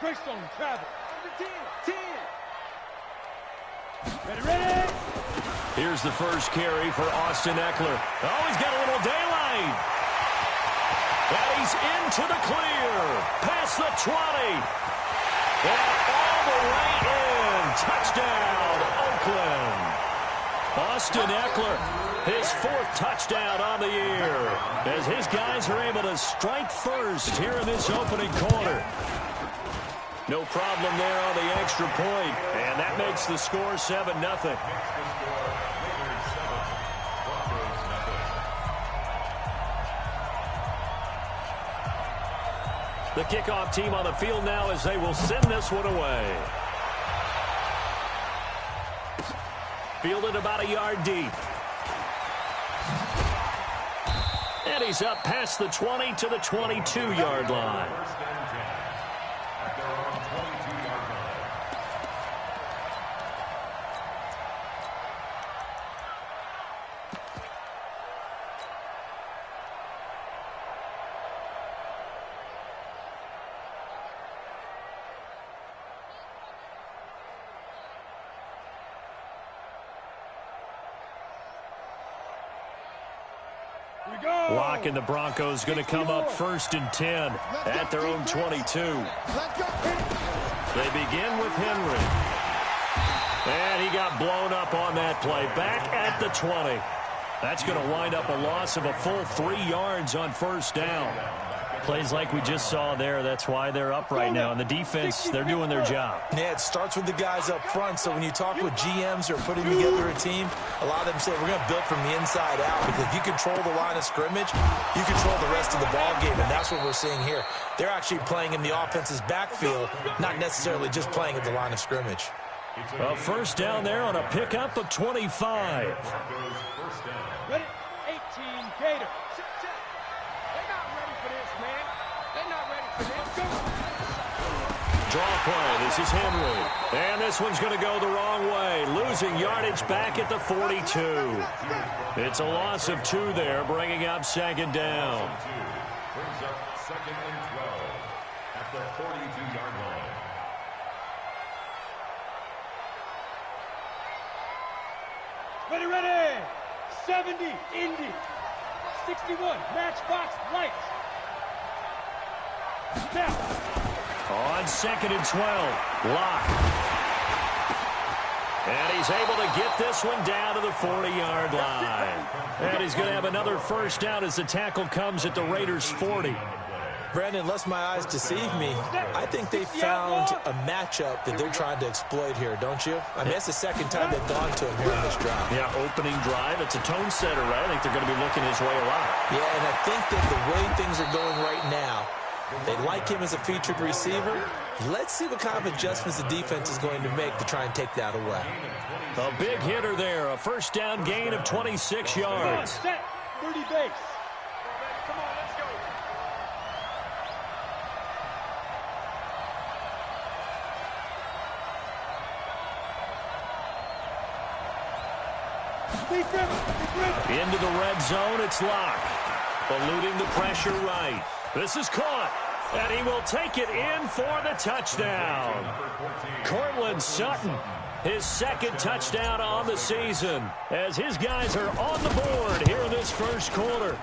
Great zone travel. Number 10. Ready. Here's the first carry for Austin Eckler. Oh, he's got a little daylight. And he's into the clear. Past the 20. And all the way in. Touchdown, Oakland. Austin Eckler, his 4th touchdown on the year, as his guys are able to strike first here in this opening quarter. No problem there on the extra point, and that makes the score 7-0. The kickoff team on the field now as they will send this one away. Fielded about a yard deep. And he's up past the 20 to the 22-yard line. Lock and the Broncos going to come up 1st and 10 at their own 22. They begin with Henry. And he got blown up on that play. Back at the 20. That's going to wind up a loss of a full 3 yards on 1st down. Plays like we just saw there. That's why they're up right now. And the defense, they're doing their job. Yeah, it starts with the guys up front. So when you talk with GMs who are putting together a team, a lot of them say we're going to build from the inside out. Because if you control the line of scrimmage, you control the rest of the ball game. And that's what we're seeing here. They're actually playing in the offense's backfield, not necessarily just playing at the line of scrimmage. Well, 1st down there on a pickup of 25. Ready? 18, Gator. They're not ready for this, man. They're not ready for this. Go. Draw play. This is Henry. And this one's going to go the wrong way. Losing yardage back at the 42. It's a loss of 2 there, bringing up 2nd down. Brings up 2nd and 12 at the 42-yard line. Ready. 70, Indy. 61, Matchbox Lights. Now. On 2nd and 12, Lock. And he's able to get this one down to the 40-yard line. And he's going to have another 1st down as the tackle comes at the Raiders' 40. Brandon, unless my eyes deceive me, I think they found a matchup that they're trying to exploit here, don't you? I mean, that's the 2nd time they've gone to him here on this drive. Yeah, opening drive. It's a tone setter, right? I think they're going to be looking his way a lot. Yeah, and I think that the way things are going right now, they like him as a featured receiver. Let's see what kind of adjustments the defense is going to make to try and take that away. A big hitter there. A 1st down gain of 26 yards. Set, 30 base. Come on, let's go. Into the red zone, it's Lock. Eluding the pressure right. This is caught. And he will take it in for the touchdown. Cortland Sutton, his 2nd touchdown on the season, as his guys are on the board here in this 1st quarter.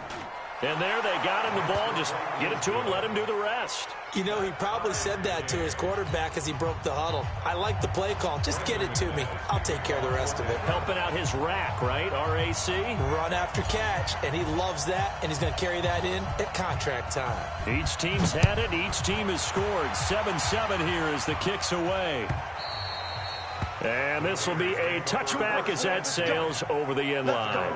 And there they got him the ball. Just get it to him, let him do the rest. You know, he probably said that to his quarterback as he broke the huddle. I like the play call. Just get it to me. I'll take care of the rest of it. Helping out his rack, right? R-A-C? Run after catch. And he loves that, and he's going to carry that in at contract time. Each team's had it. Each team has scored. 7-7 here as the kick's away. And this will be a touchback as that sails over the end line.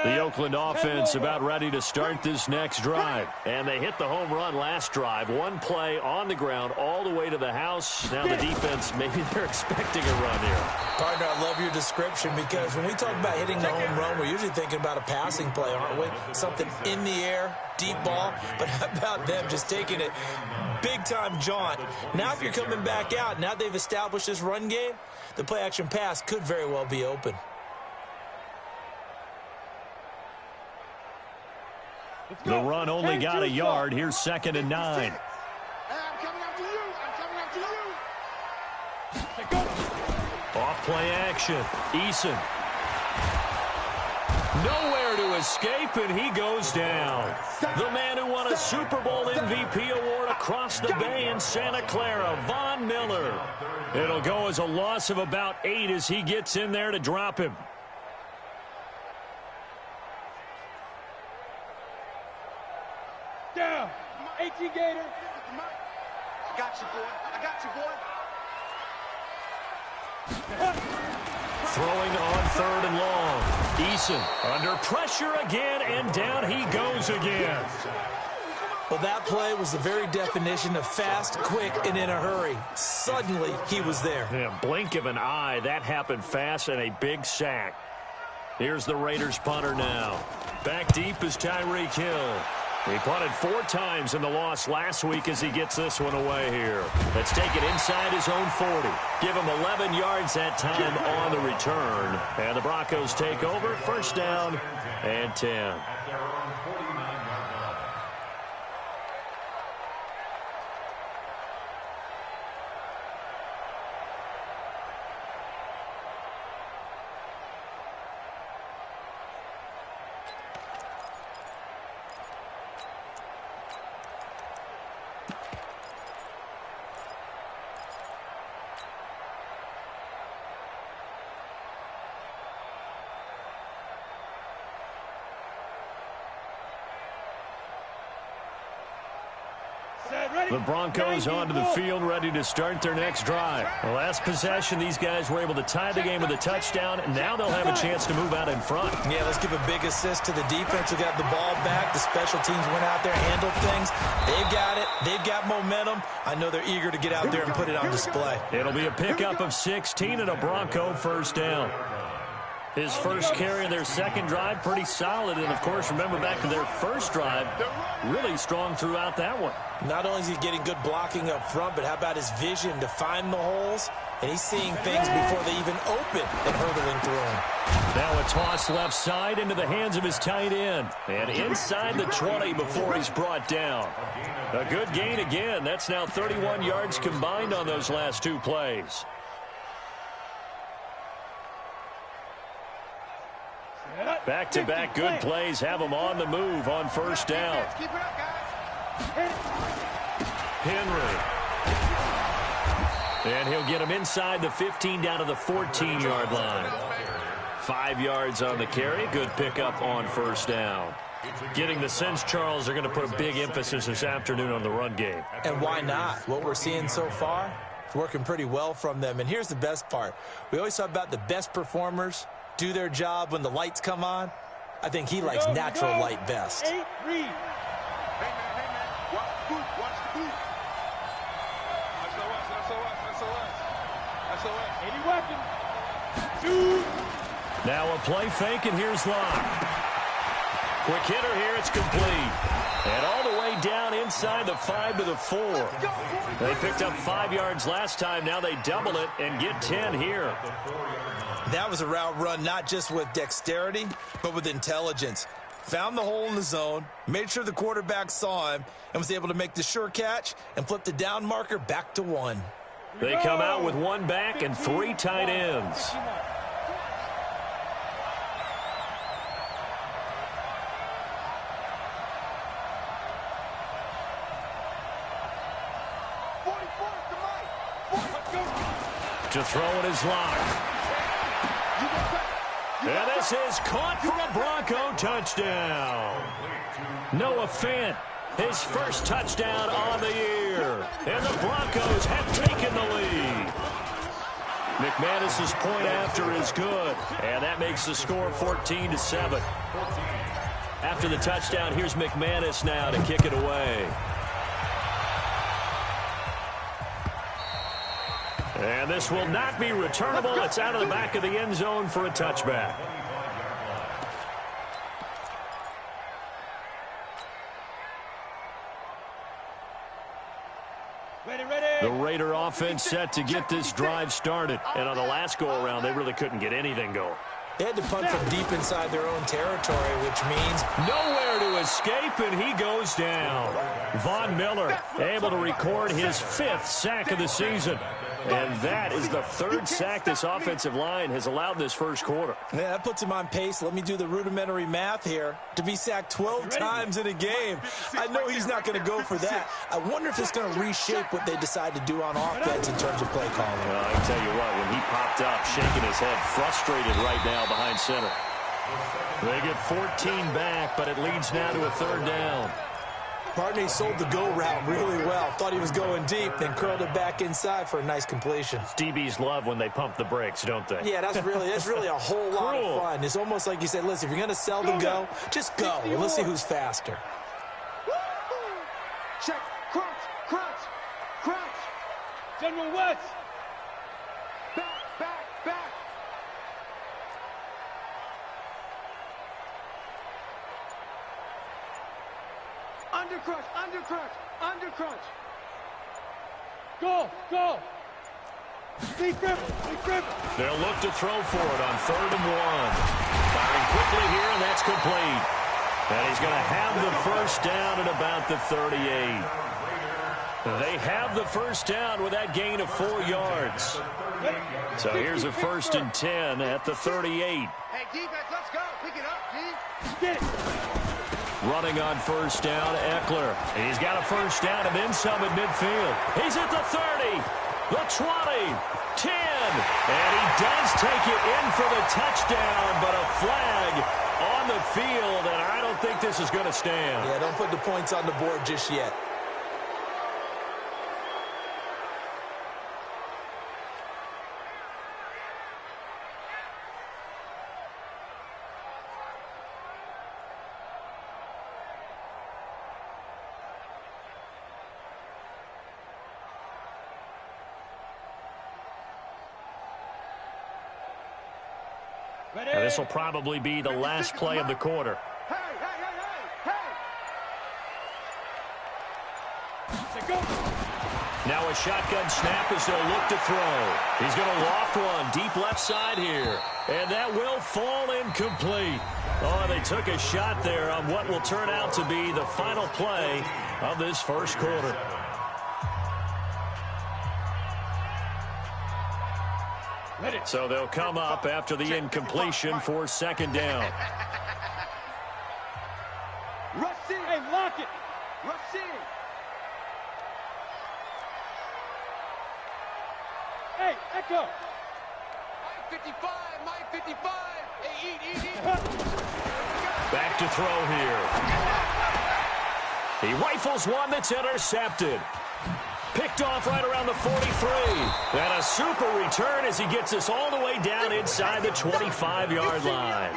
The Oakland offense about ready to start this next drive. And they hit the home run last drive. One play on the ground all the way to the house. Now the defense, maybe they're expecting a run here. Partner, I love your description because when we talk about hitting the home run, we're usually thinking about a passing play, aren't we? Something in the air, deep ball. But how about them just taking it big-time jaunt? Now if you're coming back out, now they've established this run game, the play-action pass could very well be open. The run only got a yard. Here's 2nd and 9. Off play action. Eason. Nowhere to escape, and he goes down. The man who won a Super Bowl MVP award across the bay in Santa Clara, Von Miller. It'll go as a loss of about 8 as he gets in there to drop him. Down. 18 Gator. I got you, boy. I got you, boy. Throwing on 3rd and long. Eason under pressure again, and down he goes again. Well, that play was the very definition of fast, quick, and in a hurry. Suddenly, he was there. Yeah, blink of an eye, that happened fast, and a big sack. Here's the Raiders punter now. Back deep is Tyreek Hill. He punted 4 times in the loss last week as he gets this one away here. Let's take it inside his own 40. Give him 11 yards that time on the return. And the Broncos take over. 1st down and 10. The Broncos onto the field, ready to start their next drive. The last possession, these guys were able to tie the game with a touchdown, and now they'll have a chance to move out in front. Yeah, let's give a big assist to the defense who got the ball back. The special teams went out there, handled things. They've got it. They've got momentum. I know they're eager to get out there and put it on display. It'll be a pickup of 16 and a Bronco 1st down. His first carry of their 2nd drive, pretty solid. And, of course, remember back to their 1st drive, really strong throughout that one. Not only is he getting good blocking up front, but how about his vision to find the holes? And he's seeing things before they even open and hurdling through them. Now a toss left side into the hands of his tight end. And inside the 20 before he's brought down. A good gain again. That's now 31 yards combined on those last 2 plays. Back-to-back good plays have him on the move on 1st down. Henry. And he'll get him inside the 15 down to the 14-yard line. 5 yards on the carry. Good pickup on 1st down. Getting the sense, Charles, they're going to put a big emphasis this afternoon on the run game. And why not? What we're seeing so far, it's working pretty well from them. And here's the best part. We always talk about the best performers do their job when the lights come on. I think he likes natural light best. 8 read. Hey, man. Watch the boot. Watch the boot. SOS. 80 weapon. 2. Now a play fake, and here's Locke. Quick hitter here, it's complete. And all the way down inside the 5 to the 4. They picked up 5 yards last time. Now they double it and get 10 here. That was a route run not just with dexterity, but with intelligence. Found the hole in the zone, made sure the quarterback saw him, and was able to make the sure catch and flip the down marker back to 1. They come out with 1 back and 3 tight ends. To throw it is Locke. And this is caught for a Bronco touchdown. Noah Fant, his first touchdown on the year. And the Broncos have taken the lead. McManus's point after is good. And that makes the score 14-7. After the touchdown, here's McManus now to kick it away. And this will not be returnable. It's out of the back of the end zone for a touchback. The Raider offense set to get this drive started. And on the last go-around, they really couldn't get anything going. They had to punt from deep inside their own territory, which means nowhere to escape, and he goes down. Von Miller able to record his 5th sack of the season. And that is the 3rd sack this offensive line has allowed this first quarter. Yeah, that puts him on pace. Let me do the rudimentary math here. To be sacked 12 times in a game, I know he's not going to go for that. I wonder if it's going to reshape what they decide to do on offense in terms of play calling. Well, I can tell you what, when he popped up, shaking his head, frustrated right now behind center. They get 14 back, but it leads now to a 3rd down. Partney sold the go route really well. Thought he was going deep, then curled it back inside for a nice completion. DBs love when they pump the brakes, don't they? Yeah, that's really a whole lot of fun. It's almost like you said, listen, if you're going to sell the go, just go. Well, let's see who's faster. Check. Crunch. Crunch. Crunch. General West. Back. Undercrunch. Go. Deep grip. They'll look to throw for it on 3rd and 1. Firing quickly here, and that's complete. And he's going to have the first down at about the 38. They have the first down with that gain of 4 yards. So here's a 1st and 10 at the 38. Hey, defense, let's go. Pick it up, D. Get it. Running on 1st down, Eckler. He's got a first down and then some at midfield. He's at the 30, the 20, 10. And he does take it in for the touchdown, but a flag on the field, and I don't think this is going to stand. Yeah, don't put the points on the board just yet. Now, this will probably be the last play of the quarter. Hey. Go. Now a shotgun snap as they'll look to throw. He's going to loft one deep left side here. And that will fall incomplete. Oh, they took a shot there on what will turn out to be the final play of this first quarter. So they'll come up after the incompletion for 2nd down. Hey, lock it. Hey, Echo. My 55. Hey, eat. Back to throw here. He rifles one that's intercepted. Picked off right around the 43. And a super return as he gets us all the way down inside the 25-yard line.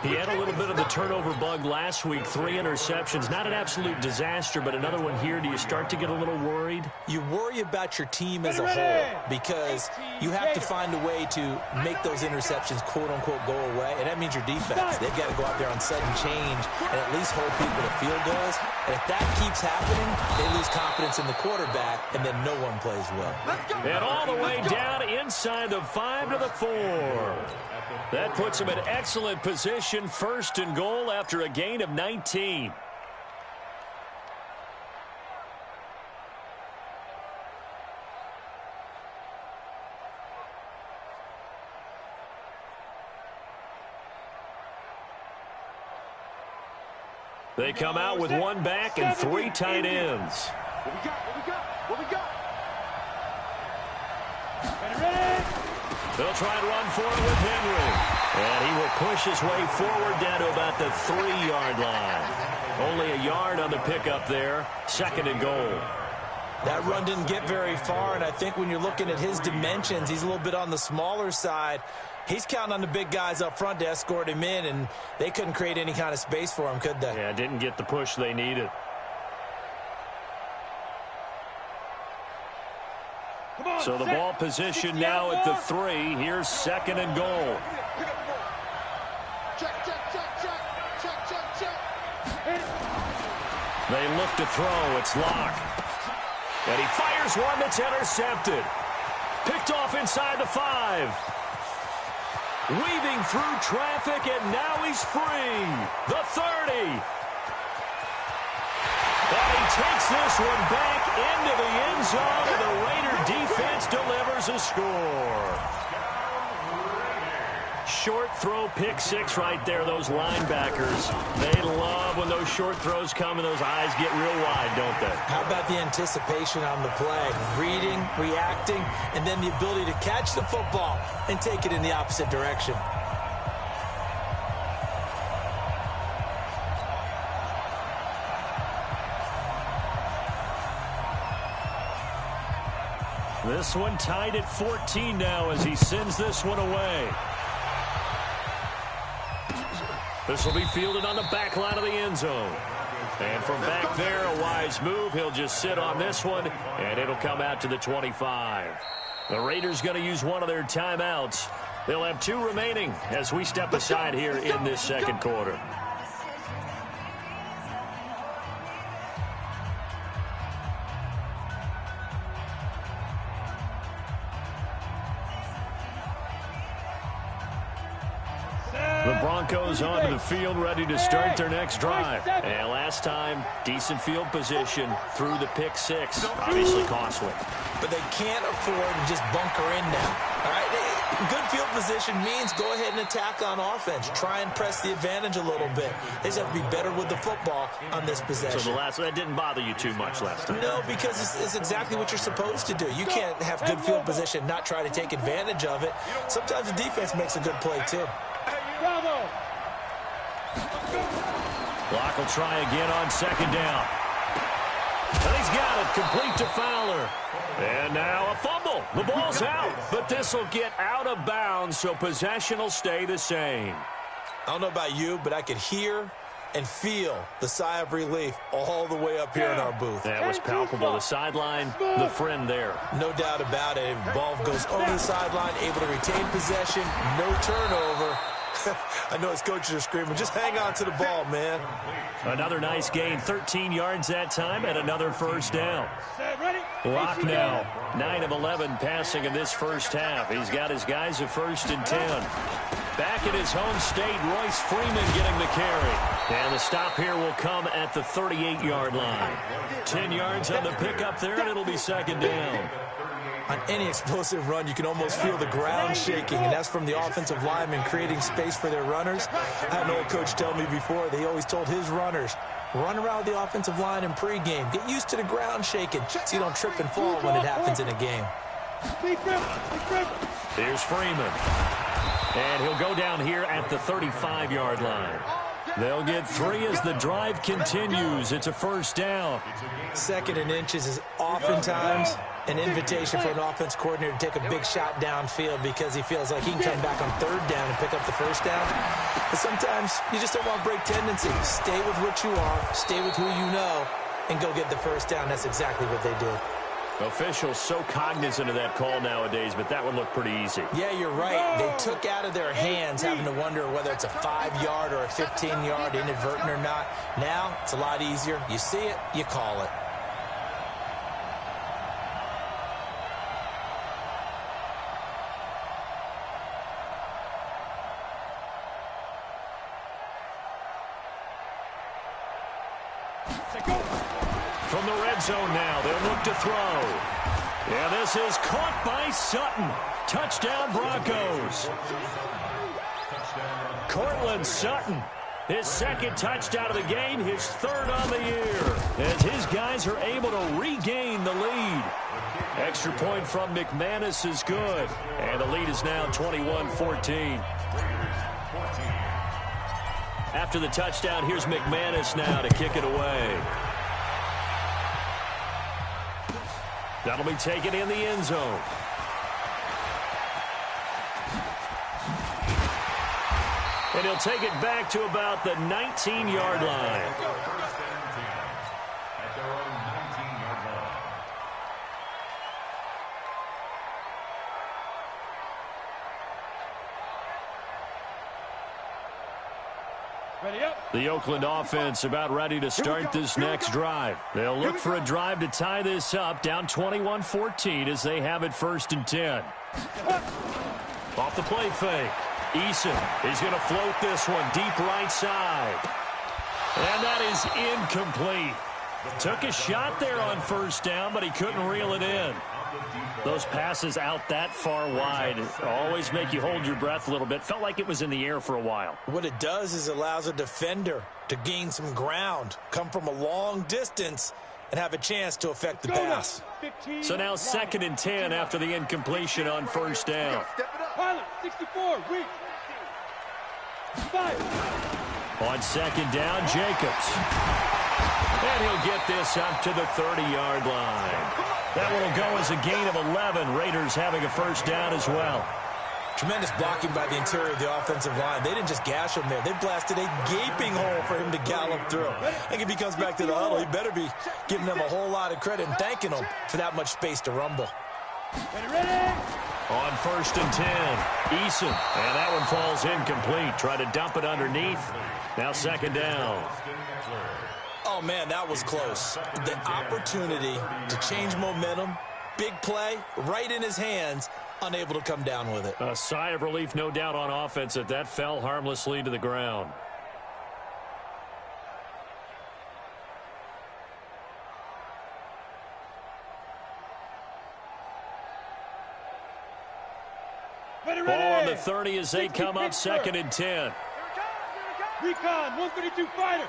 He had a little bit of the turnover bug last week, 3 interceptions. Not an absolute disaster, but another one here. Do you start to get a little worried? You worry about your team as a whole because you have to find a way to make those interceptions, quote-unquote, go away, and that means your defense. They've got to go out there on sudden change and at least hold people to field goals. And if that keeps happening, they lose confidence in the quarterback, and then no one plays well. And all the way down inside the 5 to the 4. That puts him in excellent position, 1st and goal after a gain of 19. They come out with 1 back and 3 tight ends. What we got? Ready? They'll try and run for it with Henry. And he will push his way forward down to about the 3-yard line. Only a yard on the pickup there. 2nd and goal. That run didn't get very far, and I think when you're looking at his dimensions, he's a little bit on the smaller side. He's counting on the big guys up front to escort him in, and they couldn't create any kind of space for him, could they? Yeah, didn't get the push they needed. So the ball position now at the 3. Here's 2nd and goal. Check. They look to throw. It's Locke. And he fires one that's intercepted. Picked off inside the 5. Weaving through traffic, and now he's free. The 30. takes this one back into the end zone, and the Raider defense delivers a score. Short throw, pick six right there, those linebackers. They love when those short throws come and those eyes get real wide, don't they? How about the anticipation on the play? Reading, reacting, and then the ability to catch the football and take it in the opposite direction. This one tied at 14 now as he sends this one away. This will be fielded on the back line of the end zone. And from back there, a wise move. He'll just sit on this one, and it'll come out to the 25. The Raiders going to use one of their timeouts. They'll have 2 remaining as we step aside here in this second quarter. The Broncos onto the field, ready to start their next drive. And last time, decent field position through the pick six. Obviously costly. But they can't afford to just bunker in now. All right? Good field position means go ahead and attack on offense. Try and press the advantage a little bit. They just have to be better with the football on this possession. So that didn't bother you too much last time? No, because it's exactly what you're supposed to do. You can't have good field position, not try to take advantage of it. Sometimes the defense makes a good play, too. Bravo! Block will try again on second down. And he's got it, complete to Fowler. And now a fumble. The ball's out, but this will get out of bounds, so possession will stay the same. I don't know about you, but I could hear and feel the sigh of relief all the way up here in our booth. That was palpable. The sideline, the friend there. No doubt about it. Ball goes over the sideline, able to retain possession, no turnover. I know his coaches are screaming, just hang on to the ball, man. Another nice gain, 13 yards that time, and another first down. Locke now, 9 of 11 passing in this first half. He's got his guys a 1st and 10. Back at his home state, Royce Freeman getting the carry. And the stop here will come at the 38-yard line. 10 yards on the pickup there, and it'll be second down. On any explosive run, you can almost feel the ground shaking, and that's from the offensive linemen creating space for their runners. I had an old coach tell me before, they always told his runners, run around the offensive line in pregame. Get used to the ground shaking so you don't trip and fall when it happens in a game. Here's Freeman. And he'll go down here at the 35-yard line. They'll get 3 as the drive continues. It's a first down. 2nd and inches is oftentimes an invitation for an offense coordinator to take a big shot downfield because he feels like he can come back on 3rd down and pick up the first down. But sometimes you just don't want to break tendency. Stay with what you are, stay with who you know, and go get the first down. That's exactly what they did. Officials so cognizant of that call nowadays, but that would look pretty easy. Yeah, you're right. They took out of their hands having to wonder whether it's a 5-yard or a 15-yard inadvertent or not. Now, it's a lot easier. You see it, you call it. From the red zone now, they'll look to throw. And this is caught by Sutton. Touchdown, Broncos. Cortland Sutton, his 2nd touchdown of the game, his 3rd on the year, as his guys are able to regain the lead. Extra point from McManus is good, and the lead is now 21-14. After the touchdown, here's McManus now to kick it away. That'll be taken in the end zone. And he'll take it back to about the 19-yard line. The Oakland offense about ready to start this next drive. They'll look for a drive to tie this up, down 21-14 as they have it 1st and 10. Off the play fake. Eason is going to float this one deep right side. And that is incomplete. Took a shot there on first down, but he couldn't reel it in. Those passes out that far wide always make you hold your breath a little bit. Felt like it was in the air for a while. What it does is allows a defender to gain some ground, come from a long distance, and have a chance to affect the pass. So now 2nd and 10 after the incompletion on first down. Pilot, 64, reach. 5. On 2nd down, Jacobs. And he'll get this up to the 30-yard line. That one will go as a gain of 11. Raiders having a first down as well. Tremendous blocking by the interior of the offensive line. They didn't just gash him there. They blasted a gaping hole for him to gallop through. I think if he comes back to the huddle, he better be giving them a whole lot of credit and thanking them for that much space to rumble. Ready? On 1st and 10, Eason. And that one falls incomplete. Try to dump it underneath. Now 2nd down. Oh, man, that was close. The opportunity to change momentum, big play, right in his hands, unable to come down with it. A sigh of relief, no doubt, on offense that fell harmlessly to the ground. Ball on the 30 as they come up 2nd and 10. Recon, 132 fighter.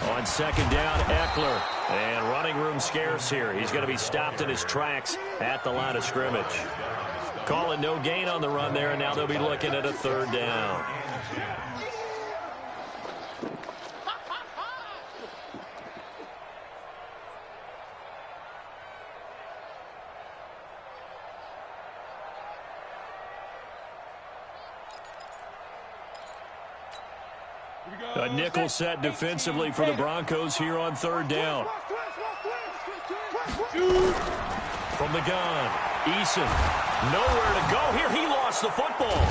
On 2nd down, Eckler. And running room scarce here. He's going to be stopped in his tracks at the line of scrimmage. Calling no gain on the run there, and now they'll be looking at a 3rd down. A nickel set defensively for the Broncos here on 3rd down. From the gun, Eason. Nowhere to go here. He lost the football.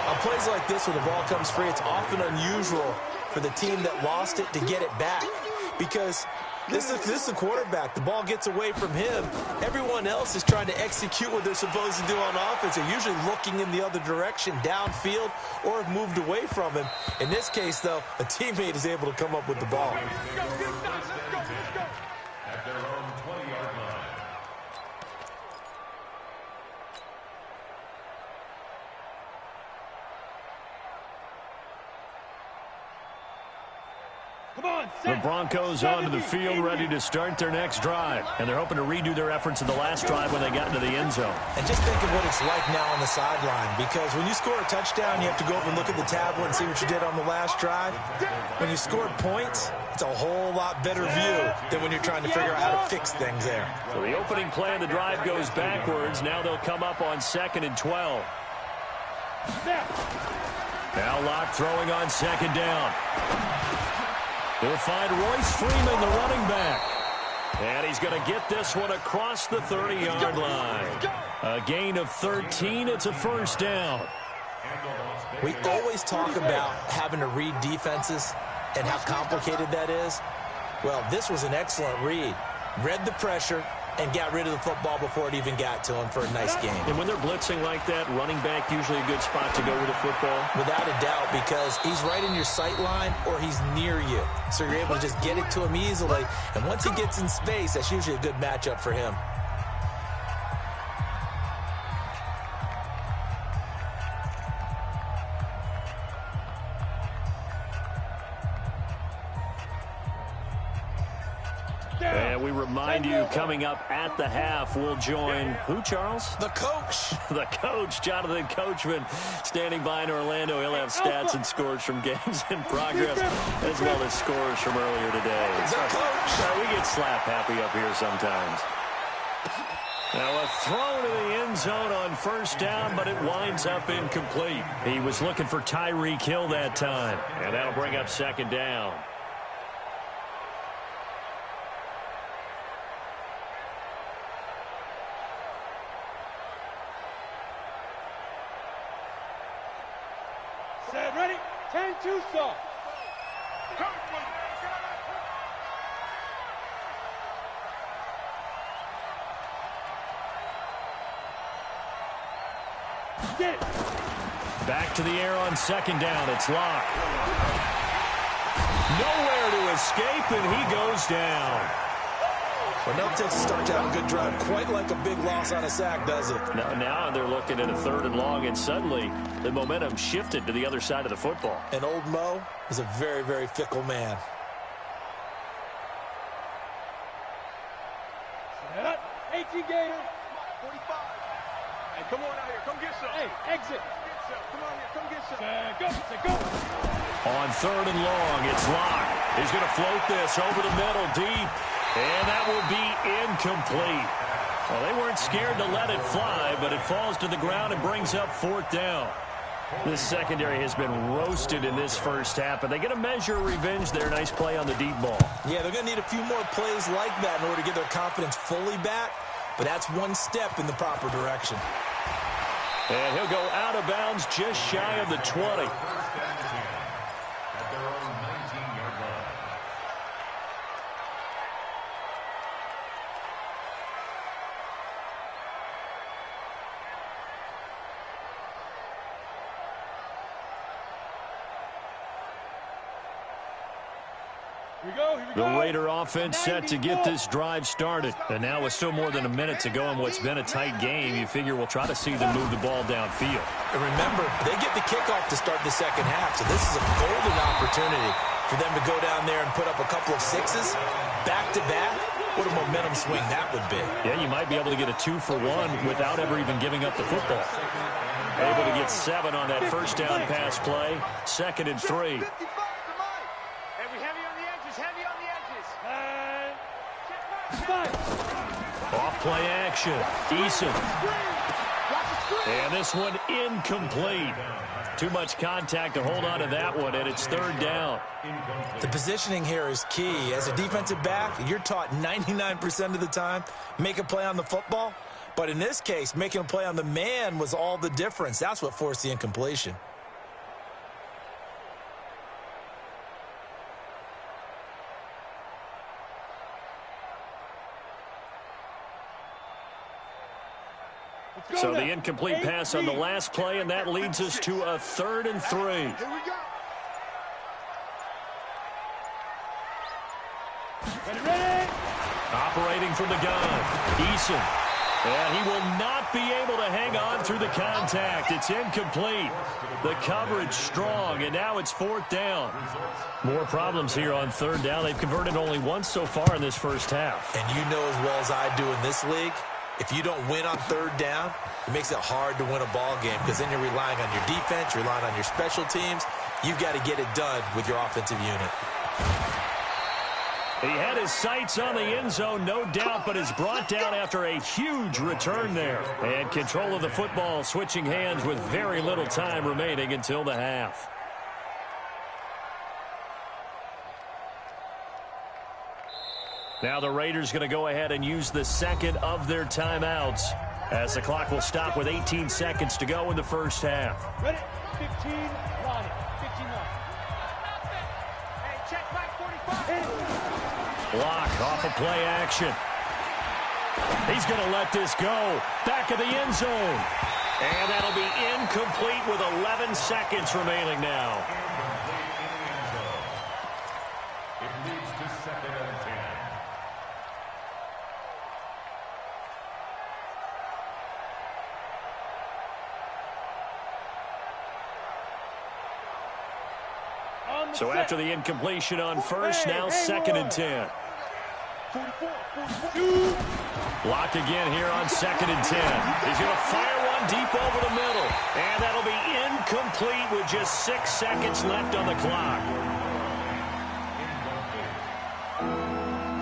On plays like this where the ball comes free, it's often unusual for the team that lost it to get it back. Because this is the quarterback. The ball gets away from him. Everyone else is trying to execute what they're supposed to do on offense. They're usually looking in the other direction, downfield, or have moved away from him. In this case, though, a teammate is able to come up with the ball. At their own 20-yard line. The Broncos onto the field, ready to start their next drive. And they're hoping to redo their efforts in the last drive when they got into the end zone. And just think of what it's like now on the sideline. Because when you score a touchdown, you have to go up and look at the tablet and see what you did on the last drive. When you scored points, it's a whole lot better view than when you're trying to figure out how to fix things there. So the opening play of the drive goes backwards. Now they'll come up on 2nd and 12. Now Locke throwing on 2nd down. He'll find Royce Freeman, the running back. And he's going to get this one across the 30-yard line. A gain of 13. It's a first down. We always talk about having to read defenses and how complicated that is. Well, this was an excellent read. Read the pressure and got rid of the football before it even got to him for a nice game. And when they're blitzing like that, running back usually a good spot to go with the football? Without a doubt, because he's right in your sight line or he's near you. So you're able to just get it to him easily. And once he gets in space, that's usually a good matchup for him. And we remind you, coming up at the half, we'll join who, Charles? The coach. The coach, Jonathan Coachman, standing by in Orlando. He'll have stats and scores from games in progress, as well as scores from earlier today. The coach. We get slap happy up here sometimes. Now a throw to the end zone on first down, but it winds up incomplete. He was looking for Tyreek Hill that time, and that'll bring up 2nd down. Set, ready, 10-2 soft. Get it. Back to the air on second down. It's Locke. Nowhere to escape, and he goes down. Well, no Texas start to have a good drive. Quite like a big loss on a sack, does it? Now they're looking at a 3rd and long, and suddenly the momentum shifted to the other side of the football. And old Mo is a very, very fickle man. Set up. 18 Gator. 45. Hey, come on out here. Come get some. Hey, exit. Come on here. Come get some. Go. On 3rd and long, it's Locke. He's going to float this over the middle, deep. And that will be incomplete. Well, they weren't scared to let it fly, but it falls to the ground and brings up 4th down. This secondary has been roasted in this first half, but they get a measure of revenge there. Nice play on the deep ball. Yeah, they're going to need a few more plays like that in order to get their confidence fully back, but that's one step in the proper direction. And he'll go out of bounds just shy of the 20. At their own 19-yard line. Here we go. The Raider offense set to get this drive started. And now with still more than a minute to go in what's been a tight game, you figure we'll try to see them move the ball downfield. And remember, they get the kickoff to start the second half, so this is a golden opportunity for them to go down there and put up a couple of sixes back-to-back. What a momentum swing that would be. Yeah, you might be able to get a 2-for-1 without ever even giving up the football. Able to get 7 on that first down pass play. 2nd and 3. Off play action. Eason. And this one incomplete. Too much contact to hold on to that one, and it's 3rd down. The positioning here is key. As a defensive back, you're taught 99% of the time, make a play on the football. But in this case, making a play on the man was all the difference. That's what forced the incompletion. So the incomplete pass on the last play, and that leads us to a 3rd and 3. Here we go. Ready. Operating from the gun, Eason. And he will not be able to hang on through the contact. It's incomplete. The coverage strong, and now it's 4th down. More problems here on 3rd down. They've converted only once so far in this first half. And you know as well as I do in this league, if you don't win on 3rd down, it makes it hard to win a ball game because then you're relying on your defense, you're relying on your special teams. You've got to get it done with your offensive unit. He had his sights on the end zone, no doubt, but is brought down after a huge return there. And control of the football switching hands with very little time remaining until the half. Now the Raiders going to go ahead and use the second of their timeouts as the clock will stop with 18 seconds to go in the first half. Ready. 15 line. 15 line. Hey, check back 45. Block off of play action. He's going to let this go. Back of the end zone. And that'll be incomplete with 11 seconds remaining now. It leads to 2nd and 10. So after the incompletion on first, now 2nd and 10. 44. Locked again here on 2nd and 10. He's going to fire one deep over the middle. And that'll be incomplete with just 6 seconds left on the clock.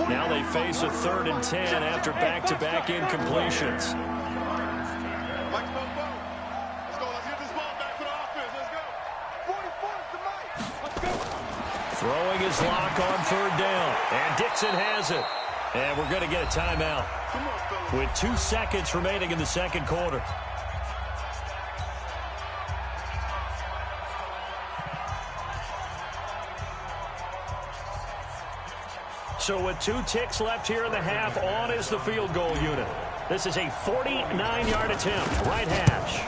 Now they face a 3rd and 10 after back-to-back incompletions. Let's go. Let's get this ball back for the offense. Let's go. 44 is the mic. Let's go. Throwing his lock on 3rd down. And Dixon has it. And we're going to get a timeout with 2 seconds remaining in the second quarter. So with 2 ticks left here in the half, on is the field goal unit. This is a 49-yard attempt, right hash.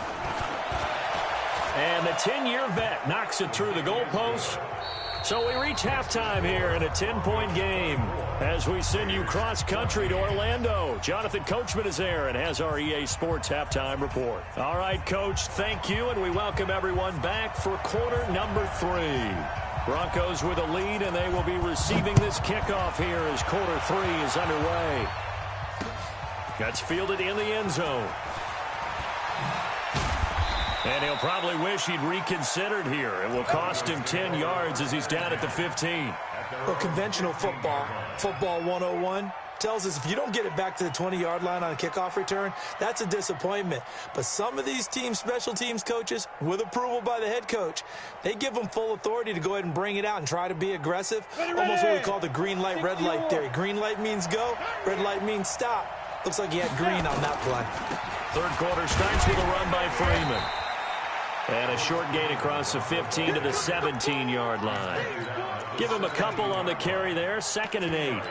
And the 10-year vet knocks it through the goalpost. So we reach halftime here in a 10-point game as we send you cross-country to Orlando. Jonathan Coachman is there and has our EA Sports halftime report. All right, Coach, thank you, and we welcome everyone back for quarter number 3. Broncos with a lead, and they will be receiving this kickoff here as quarter 3 is underway. That's fielded in the end zone. And he'll probably wish he'd reconsidered here. It will cost him 10 yards as he's down at the 15. Well, conventional football 101, tells us if you don't get it back to the 20-yard line on a kickoff return, that's a disappointment. But some of these teams, special teams coaches, with approval by the head coach, they give them full authority to go ahead and bring it out and try to be aggressive. Almost what we call the green light, red light theory. Green light means go, red light means stop. Looks like he had green on that play. Third quarter starts with a run by Freeman. And a short gain across the 15 to the 17-yard line. Give him a couple on the carry there, 2nd and 8.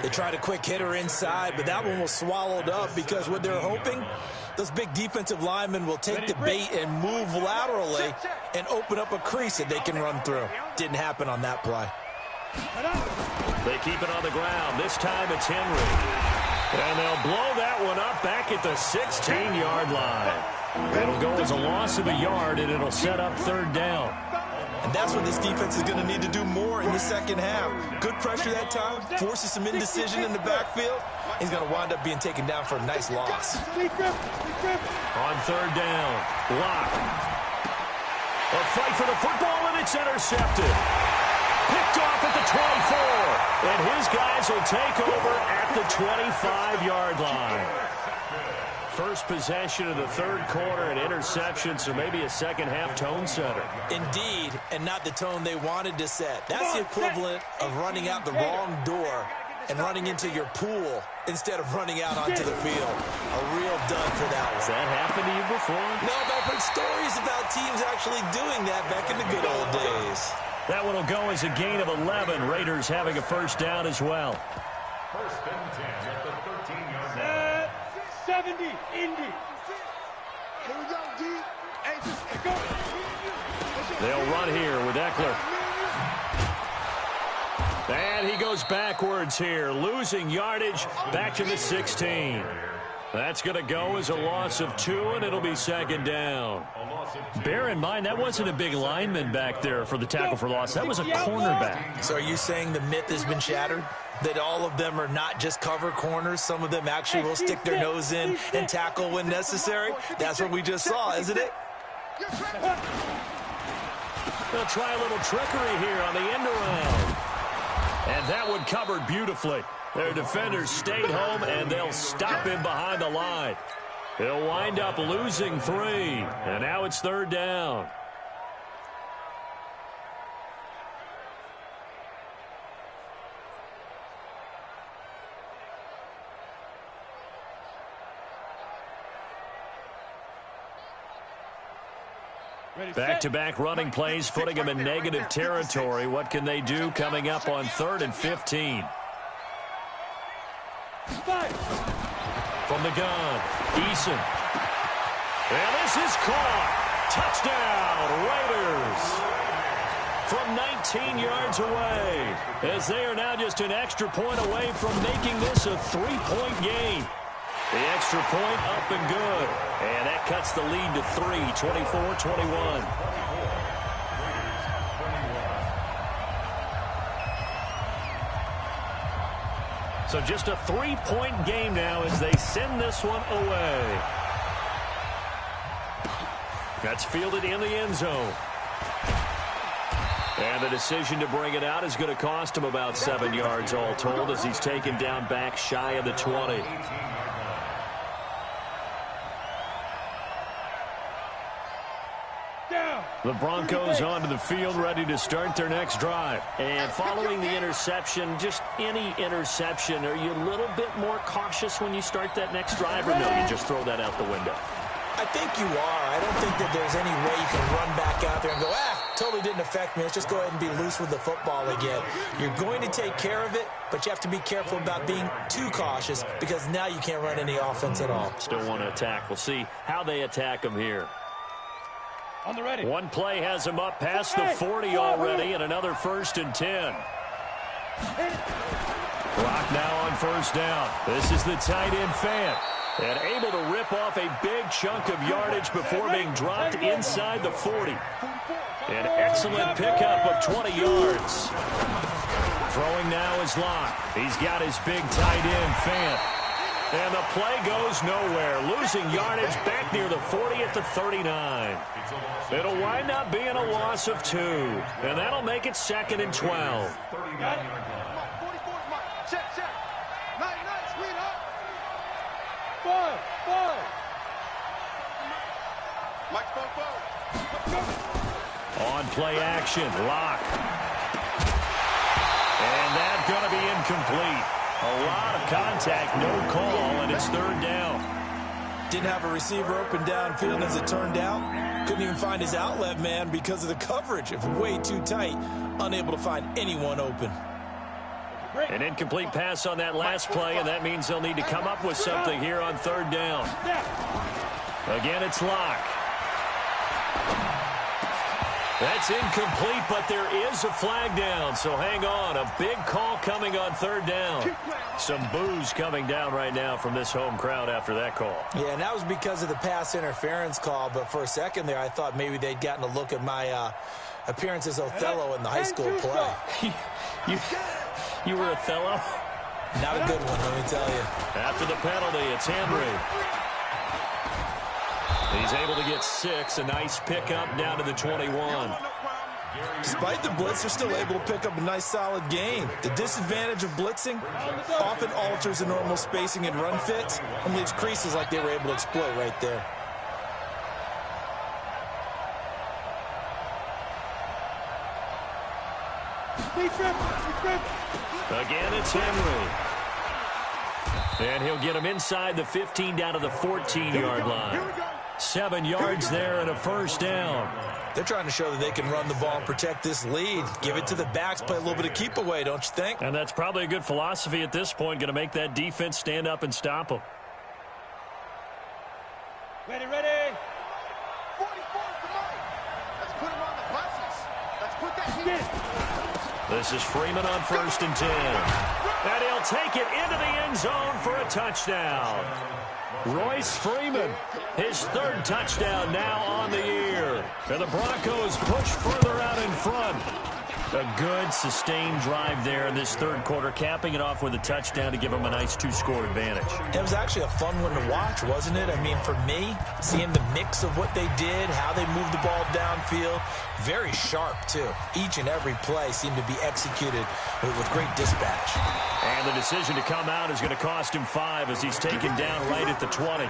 They tried a quick hitter inside, but that one was swallowed up because what they're hoping, those big defensive linemen will take the bait and move laterally and open up a crease that they can run through. Didn't happen on that play. They keep it on the ground. This time it's Henry. And they'll blow that one up back at the 16-yard line. It'll go as a loss of a yard, and it'll set up 3rd down. And that's what this defense is going to need to do more in the second half. Good pressure that time, forces some indecision in the backfield. He's going to wind up being taken down for a nice loss. On 3rd down, block. A fight for the football, and it's intercepted. Picked off at the 24. And his guys will take over at the 25-yard line. First possession of the 3rd quarter, an interception, so maybe a second-half tone setter. Indeed, and not the tone they wanted to set. That's the equivalent of running out the wrong door and running into your pool instead of running out onto the field. A real dud for that one. Has that happened to you before? No, but I've heard stories about teams actually doing that back in the good old days. That one will go as a gain of 11. Raiders having a first down as well. First and 10 at the 13-yard line. 70, Indy. Here we go, D. Hey, just go. They'll run here with Eckler. And he goes backwards here, losing yardage back to the 16. That's going to go as a loss of 2, and it'll be 2nd down. Bear in mind, that wasn't a big lineman back there for the tackle for loss. That was a cornerback. So are you saying the myth has been shattered? That all of them are not just cover corners? Some of them actually will stick their nose in and tackle when necessary? That's what we just saw, isn't it? They'll try a little trickery here on the end around. And that one covered beautifully. Their defenders stayed home, and they'll stop him behind the line. He'll wind up losing 3, and now it's 3rd down. Back-to-back running plays, putting them in negative territory. What can they do coming up on 3rd and 15? From the gun, Eason. And this is caught. Touchdown, Raiders. From 19 yards away, as they are now just an extra point away from making this a 3-point game. The extra point up and good. And that cuts the lead to 3, 24-21. So just a 3-point game now as they send this one away. That's fielded in the end zone. And the decision to bring it out is going to cost him about 7 yards all told as he's taken down back shy of the 20. The Broncos onto the field, ready to start their next drive. And following the interception, just any interception, are you a little bit more cautious when you start that next drive, or no, you just throw that out the window? I think you are. I don't think that there's any way you can run back out there and go, totally didn't affect me. Let's just go ahead and be loose with the football again. You're going to take care of it, but you have to be careful about being too cautious because now you can't run any offense at all. Still want to attack. We'll see how they attack them here. On the ready. One play has him up past the 40 already, and another 1st and 10. Clock now on 1st down. This is the tight end Fant. And able to rip off a big chunk of yardage before being dropped inside the 40. An excellent pickup of 20 yards. Throwing now is Locke. He's got his big tight end Fant. And the play goes nowhere. Losing yardage back near the 40 at the 39. It'll wind up being a loss of 2. And that'll make it 2nd and 12. Got it. 44's Mike. Check. Nice, sweetheart. 5. Mike's 4. On play action, Locke. And that's going to be incomplete. A lot of contact, no call, and it's 3rd down. Didn't have a receiver open downfield as it turned out. Couldn't even find his outlet man because of the coverage. It was way too tight. Unable to find anyone open. An incomplete pass on that last play, and that means they'll need to come up with something here on 3rd down. Again, it's Locke. That's incomplete, but there is a flag down, so hang on. A big call coming on 3rd down. Some boos coming down right now from this home crowd after that call. Yeah, and that was because of the pass interference call, but for a second there, I thought maybe they'd gotten a look at my appearance as Othello in the high school play. You were Othello? Not a good one, let me tell you. After the penalty, it's Henry. He's able to get 6. A nice pickup down to the 21. Despite the blitz, they're still able to pick up a nice solid gain. The disadvantage of blitzing often alters the normal spacing and run fits and leaves creases like they were able to exploit right there. Again, it's Henry. And he'll get him inside the 15 down to the 14-yard line. 7 yards there and a 1st down. They're trying to show that they can run the ball and protect this lead. Give it to the backs, play a little bit of keep away, don't you think? And that's probably a good philosophy at this point, going to make that defense stand up and stop them. Ready. 44's the Mike. Let's put him on the buses. Let's put that heat. This is Freeman on 1st and 10. And he'll take it into the end zone for a touchdown. Royce Freeman, his 3rd touchdown now on the year. And the Broncos push further out in front. A good, sustained drive there in this 3rd quarter, capping it off with a touchdown to give them a nice 2-score advantage. It was actually a fun one to watch, wasn't it? I mean, for me, seeing the mix of what they did, how they moved the ball downfield, very sharp, too. Each and every play seemed to be executed with great dispatch. And the decision to come out is going to cost him 5 as he's taken down right at the 20.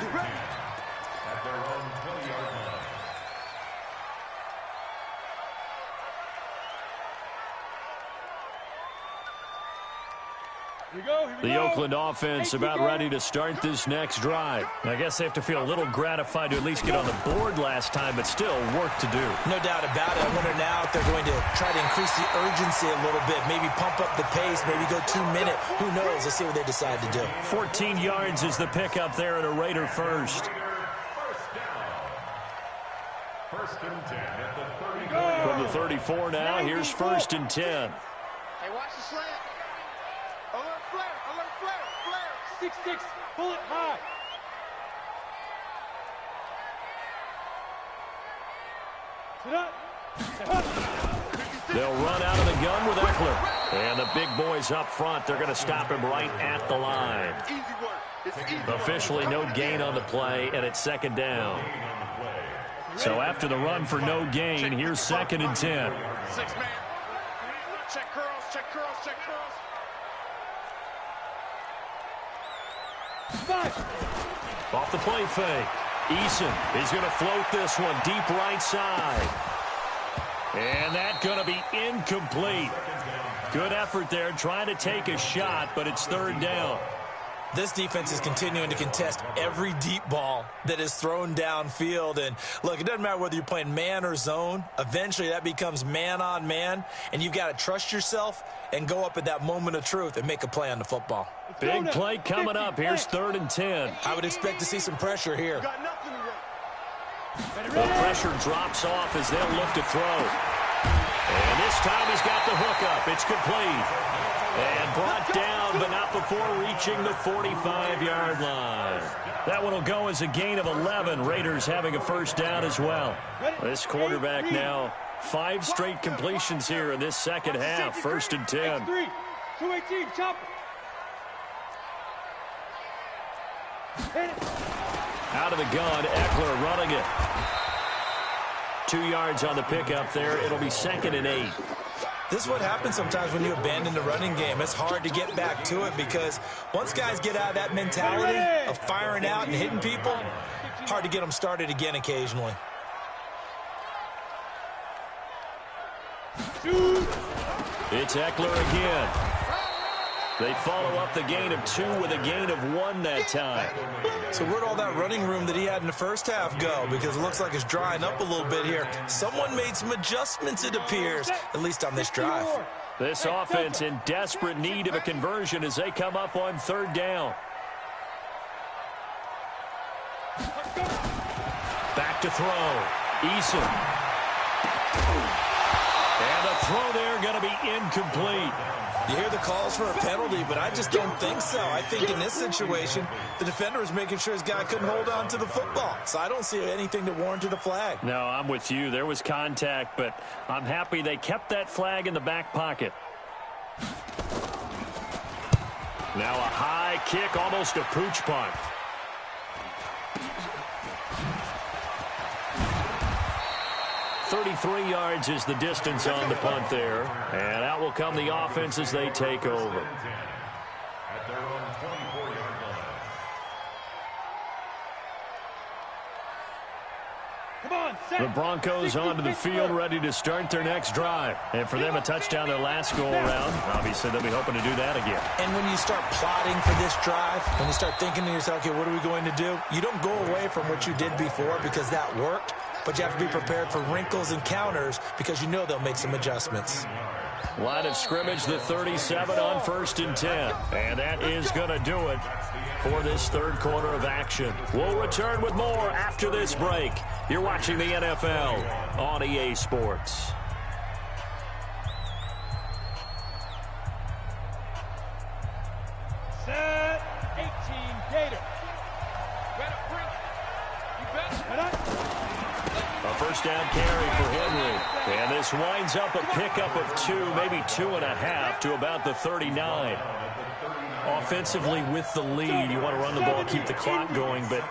The Oakland offense about ready to start this next drive. I guess they have to feel a little gratified to at least get on the board last time, but still work to do. No doubt about it. I wonder now if they're going to try to increase the urgency a little bit, maybe pump up the pace, maybe go 2-minute. Who knows? Let's see what they decide to do. 14 yards is the pickup there at a Raider first. First and 10 at the 30. From the 34 now, here's 1st and 10. Hey, watch the slant. Alert flare. 6-6, pull it high. Sit up. They'll run out of the gun with Eckler. And the big boys up front, they're going to stop him right at the line. Easy work. It's easy. Officially no gain on the play, and it's 2nd down. So after the run for no gain, here's 2nd and 10. 6 man. Check curls. Off the play fake. Eason is going to float this one deep right side. And that's going to be incomplete. Good effort there trying to take a shot, but it's 3rd down. This defense is continuing to contest every deep ball that is thrown downfield. And, look, it doesn't matter whether you're playing man or zone. Eventually that becomes man on man, and you've got to trust yourself and go up at that moment of truth and make a play on the football. Big play coming up. Here's 3rd and 10. I would expect to see some pressure here. The pressure drops off as they'll look to throw. And this time he's got the hook up. It's complete. And brought down, but not before reaching the 45-yard line. That one will go as a gain of 11. Raiders having a first down as well. This quarterback now 5 straight completions here in this second half. 1st and 10. 218, chop. Out of the gun, Eckler running it. 2 yards on the pickup there. It'll be 2nd and 8. This is what happens sometimes when you abandon the running game. It's hard to get back to it because once guys get out of that mentality of firing out and hitting people, hard to get them started again occasionally. It's Eckler again. They follow up the gain of 2 with a gain of 1 that time. So where'd all that running room that he had in the first half go? Because it looks like it's drying up a little bit here. Someone made some adjustments, it appears, at least on this drive. This offense in desperate need of a conversion as they come up on 3rd down. Back to throw. Eason. And the throw there going to be incomplete. You hear the calls for a penalty, but I just don't think so. I think in this situation, the defender was making sure his guy couldn't hold on to the football. So I don't see anything that warranted a flag. No, I'm with you. There was contact, but I'm happy they kept that flag in the back pocket. Now a high kick, almost a pooch punt. .33 yards is the distance on the punt there. And out will come the offense as they take over. At their own 24-yard line. Come on, The Broncos onto the field ready to start their next drive. And for them, a touchdown their last go-around. Obviously, they'll be hoping to do that again. And when you start plotting for this drive, when you start thinking to yourself, okay, what are we going to do? You don't go away from what you did before because that worked. But you have to be prepared for wrinkles and counters because you know they'll make some adjustments. Line of scrimmage, the 37 on 1st and 10. And that is going to do it for this 3rd quarter of action. We'll return with more after this break. You're watching the NFL on EA Sports. Set 18 Gator. Better bring it. You better. A first down carry for Henry. And this winds up a pickup of 2, maybe 2.5 to about the 39. Offensively with the lead, you want to run the ball, keep the clock going, but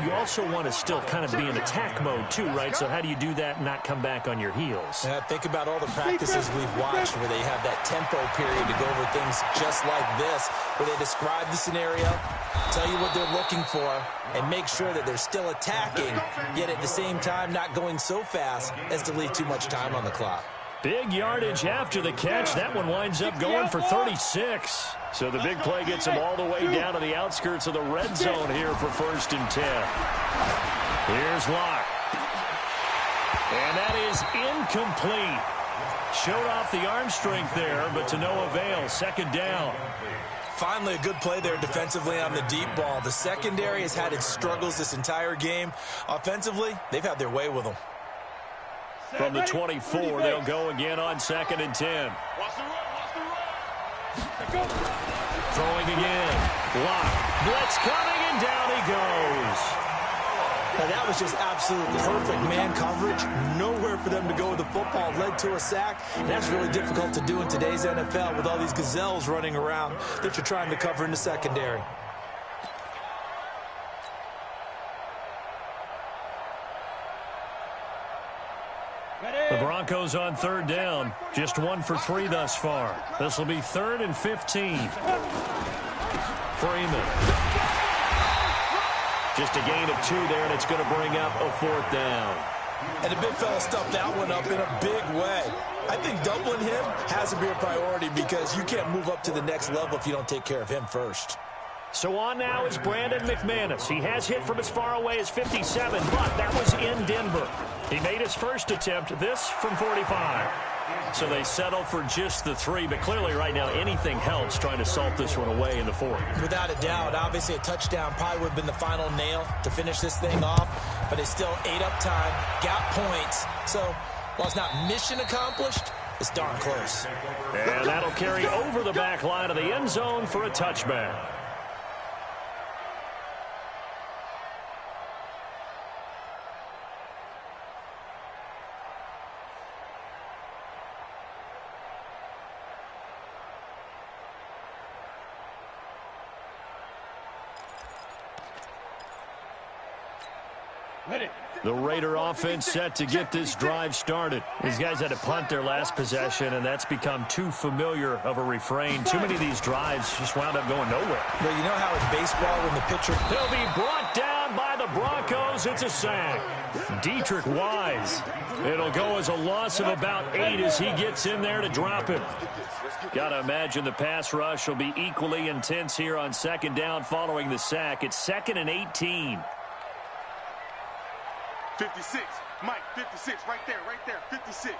you also want to still kind of be in attack mode too, right? So how do you do that and not come back on your heels? Yeah, think about all the practices we've watched where they have that tempo period to go over things just like this, where they describe the scenario, tell you what they're looking for, and make sure that they're still attacking, yet at the same time not going so fast as to leave too much time on the clock. Big yardage after the catch. That one winds up going for 36. So the big play gets him all the way down to the outskirts of the red zone here for 1st and 10. Here's Locke. And that is incomplete. Showed off the arm strength there, but to no avail. 2nd down. Finally, a good play there defensively on the deep ball. The secondary has had its struggles this entire game. Offensively, they've had their way with them. From the 24, they'll go again on 2nd and 10. Watch the run, watch the run. Throwing again. Locke. Blitz coming, and down he goes. Now, that was just absolutely perfect man coverage. Nowhere for them to go with the football. Led to a sack. And that's really difficult to do in today's NFL with all these gazelles running around that you're trying to cover in the secondary. The Broncos on 3rd down. Just 1 for 3 thus far. This will be 3rd and 15. Freeman. Just a gain of 2 there, and it's going to bring up a 4th down. And the big fella stuffed that one up in a big way. I think doubling him has to be a priority because you can't move up to the next level if you don't take care of him first. So on now is Brandon McManus. He has hit from as far away as 57, but that was in Denver. He made his first attempt, this from 45. So they settle for just the 3, but clearly right now anything helps trying to salt this one away in the 4th. Without a doubt, obviously a touchdown probably would have been the final nail to finish this thing off, but it's still ate up time, got points. So while it's not mission accomplished, it's darn close. And that'll carry over the back line of the end zone for a touchback. The Raider offense set to get this drive started. These guys had to punt their last possession, and that's become too familiar of a refrain. Too many of these drives just wound up going nowhere. But you know how in baseball when the pitcher... He'll be brought down by the Broncos. It's a sack. Dietrich Wise. It'll go as a loss of about 8 as he gets in there to drop him. Got to imagine the pass rush will be equally intense here on 2nd down following the sack. It's 2nd and 18. 56. Mike, 56. Right there, 56.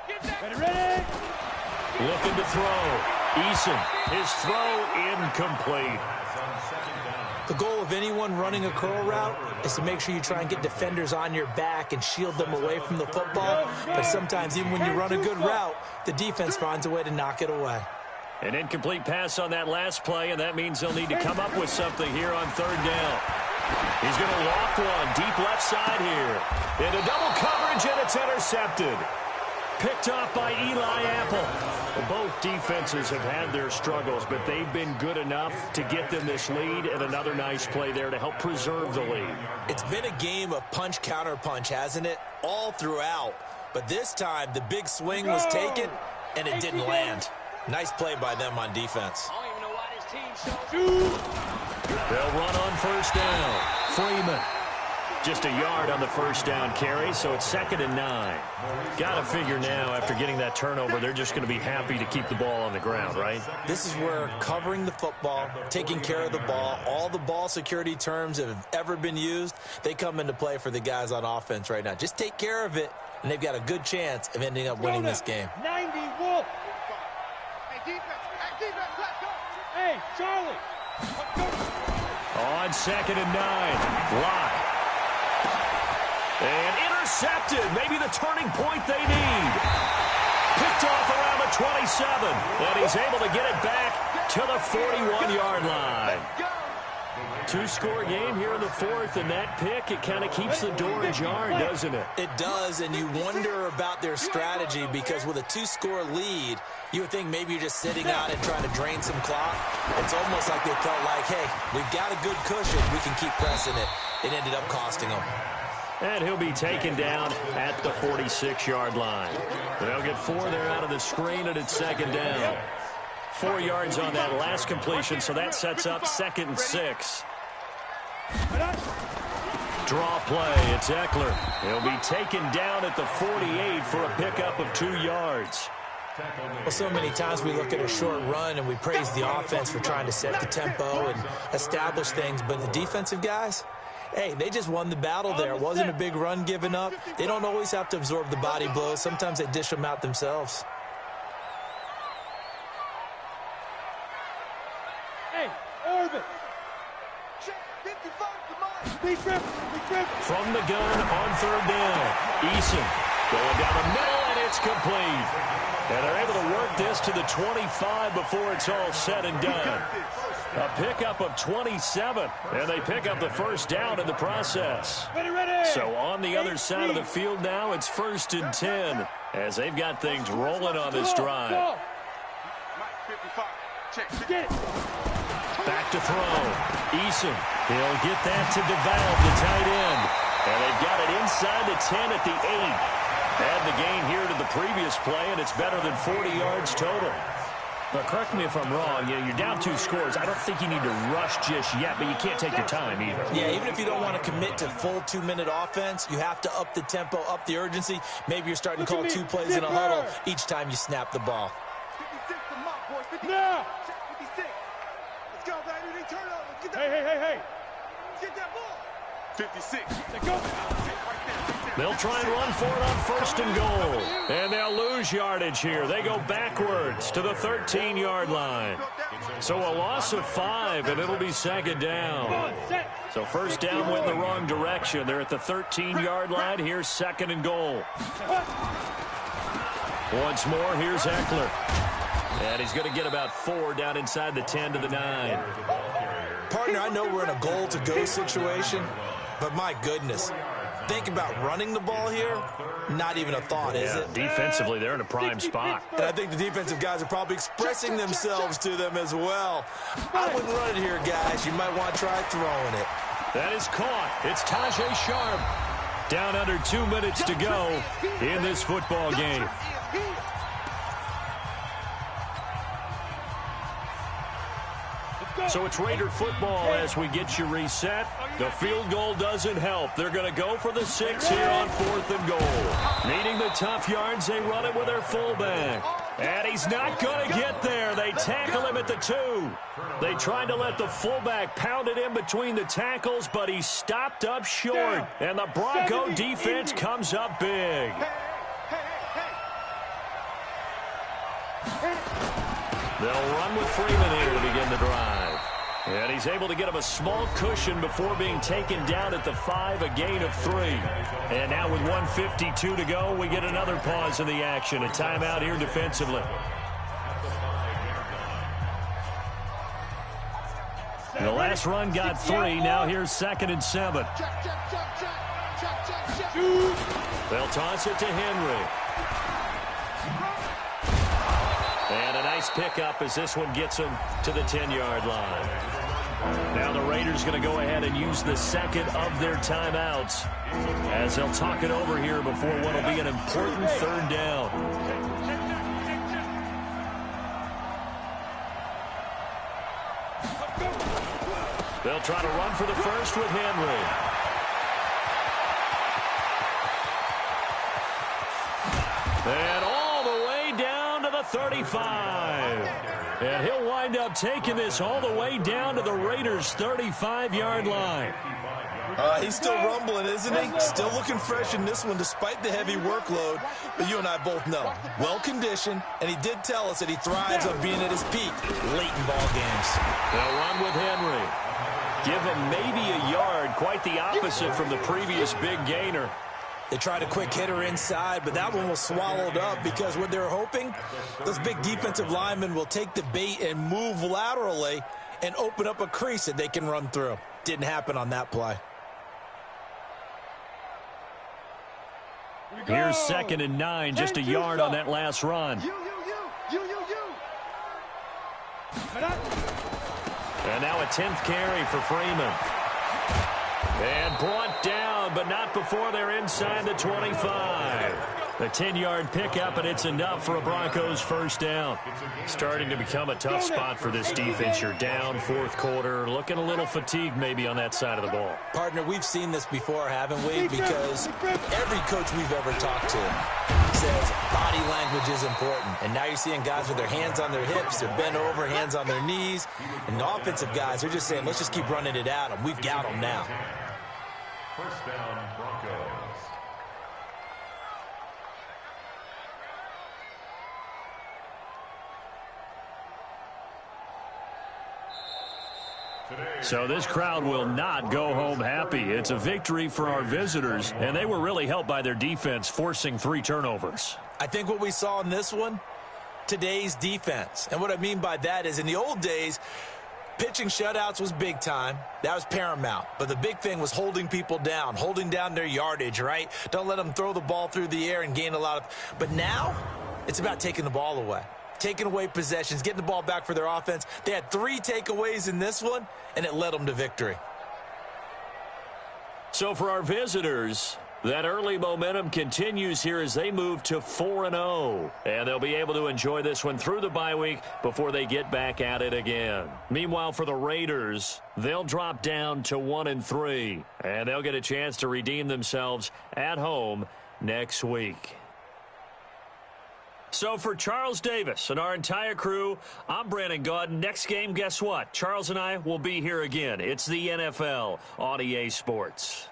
Ready? Looking to throw. Eason. His throw incomplete. The goal of anyone running a curl route is to make sure you try and get defenders on your back and shield them away from the football. But sometimes even when you run a good route, the defense finds a way to knock it away. An incomplete pass on that last play, and that means they'll need to come up with something here on 3rd down. He's going to loft one deep left side here. Into double coverage, and it's intercepted. Picked off by Eli Apple. Both defenses have had their struggles, but they've been good enough to get them this lead, and another nice play there to help preserve the lead. It's been a game of punch-counter-punch, hasn't it? All throughout. But this time, the big swing was taken, and it didn't land. Nice play by them on defense. I don't even know why this team so... They'll run on 1st down. Freeman. Just a yard on the 1st down carry, so it's 2nd and 9. Got to figure now, after getting that turnover, they're just going to be happy to keep the ball on the ground, right? This is where covering the football, taking care of the ball, all the ball security terms that have ever been used, they come into play for the guys on offense right now. Just take care of it, and they've got a good chance of ending up winning this game. 90 Wolf. Hey, defense, let's go. Hey, Charlie. On 2nd and 9. Lock. And intercepted. Maybe the turning point they need. Picked off around the 27. And he's able to get it back to the 41-yard line. 2-score game here in the 4th, and that pick, it kind of keeps the door ajar, doesn't it? It does, and you wonder about their strategy because with a 2-score lead, you would think maybe you're just sitting out and trying to drain some clock. It's almost like they felt like, hey, we've got a good cushion. We can keep pressing it. It ended up costing them. And he'll be taken down at the 46-yard line. They'll get 4 there out of the screen, and it's 2nd down. 4 yards on that last completion, so that sets up 2nd and 6. Draw play, it's Eckler. He'll be taken down at the 48 for a pickup of 2 yards. Well, so many times we look at a short run and we praise the offense for trying to set the tempo and establish things, but the defensive guys, hey, they just won the battle there. It wasn't a big run given up. They don't always have to absorb the body blows. Sometimes they dish them out themselves. Hey, Irvin. From the gun on 3rd down. Eason going down the middle, and it's complete. And they're able to work this to the 25 before it's all said and done. A pickup of 27, and they pick up the 1st down in the process. Ready. So on the other side of the field now, it's 1st and 10 as they've got things rolling on this drive. Mike, 55. Check. Get it. Back to throw. Eason. He'll get that to DeVal, the tight end. And they've got it inside the 10 at the 8. Add the gain here to the previous play, and it's better than 40 yards total. But correct me if I'm wrong, you're down 2 scores. I don't think you need to rush just yet, but you can't take your time either. Yeah, even if you don't want to commit to full 2-minute offense, you have to up the tempo, up the urgency. Maybe you're starting to call 2 plays in a huddle each time you snap the ball. 56, come on, boys. 56. Now. 56. Let's go, baby. Turn it over. Hey. Let's get that ball. 56. Let's go. Right there. They'll try and run for it on 1st and goal. And they'll lose yardage here. They go backwards to the 13-yard line. So a loss of 5, and it'll be 2nd down. So 1st down went in the wrong direction. They're at the 13-yard line. Here's 2nd and goal. Once more, here's Eckler. And he's going to get about 4 down inside the 10 to the 9. Partner, I know we're in a goal-to-go situation, but my goodness. Think about running the ball here, not even a thought, is it? Defensively, they're in a prime spot. And I think the defensive guys are probably expressing themselves to them as well. I wouldn't run it here, guys. You might want to try throwing it. That is caught. It's Tajay Sharp. Down under 2 minutes to go in this football game. So it's Raider football as we get you reset. The field goal doesn't help. They're going to go for the 6 here on 4th and goal. Needing the tough yards, they run it with their fullback. And he's not going to get there. They tackle him at the 2. They tried to let the fullback pound it in between the tackles, but he stopped up short. And the Bronco defense comes up big. They'll run with Freeman here to begin the drive. And he's able to get him a small cushion before being taken down at the 5, a gain of 3. And now with 1:52 to go, we get another pause in the action. A timeout here defensively. The last run got 3. Now here's 2nd and 7. They'll toss it to Henry. And a nice pickup as this one gets him to the 10-yard line. Now the Raiders going to go ahead and use the 2nd of their timeouts as they'll talk it over here before what will be an important 3rd down. They'll try to run for the 1st with Henry. And all the way down to the 35. And he'll wind up taking this all the way down to the Raiders' 35-yard line. He's still rumbling, isn't he? Still looking fresh in this one despite the heavy workload. But you and I both know, well-conditioned, and he did tell us that he thrives on being at his peak late in ball games. They'll run with Henry. Give him maybe a yard, quite the opposite from the previous big gainer. They tried a quick hitter inside, but that one was swallowed up because what they're hoping, those big defensive linemen will take the bait and move laterally and open up a crease that they can run through. Didn't happen on that play. Here's 2nd and 9, just a yard on that last run. And now a 10th carry for Freeman. And brought down, but not before they're inside the 25. The 10-yard pickup, and it's enough for a Broncos 1st down. Starting to become a tough spot for this defense. You're down 4th quarter, looking a little fatigued maybe on that side of the ball. Partner, we've seen this before, haven't we? Because every coach we've ever talked to says body language is important. And now you're seeing guys with their hands on their hips, they're bent over, hands on their knees. And the offensive guys, they're just saying, let's just keep running it at them. We've got them now. 1st down, Broncos. So this crowd will not go home happy. It's a victory for our visitors, and they were really helped by their defense, forcing 3 turnovers. I think what we saw in this one, today's defense. And what I mean by that is in the old days, pitching shutouts was big time. That was paramount. But the big thing was holding people down, holding down their yardage, right? Don't let them throw the ball through the air and gain a lot of... But now, it's about taking the ball away. Taking away possessions, getting the ball back for their offense. They had 3 takeaways in this one, and it led them to victory. So for our visitors, that early momentum continues here as they move to 4-0. And they'll be able to enjoy this one through the bye week before they get back at it again. Meanwhile, for the Raiders, they'll drop down to 1-3. And they'll get a chance to redeem themselves at home next week. So for Charles Davis and our entire crew, I'm Brandon Gaudin. Next game, guess what? Charles and I will be here again. It's the NFL on EA Sports.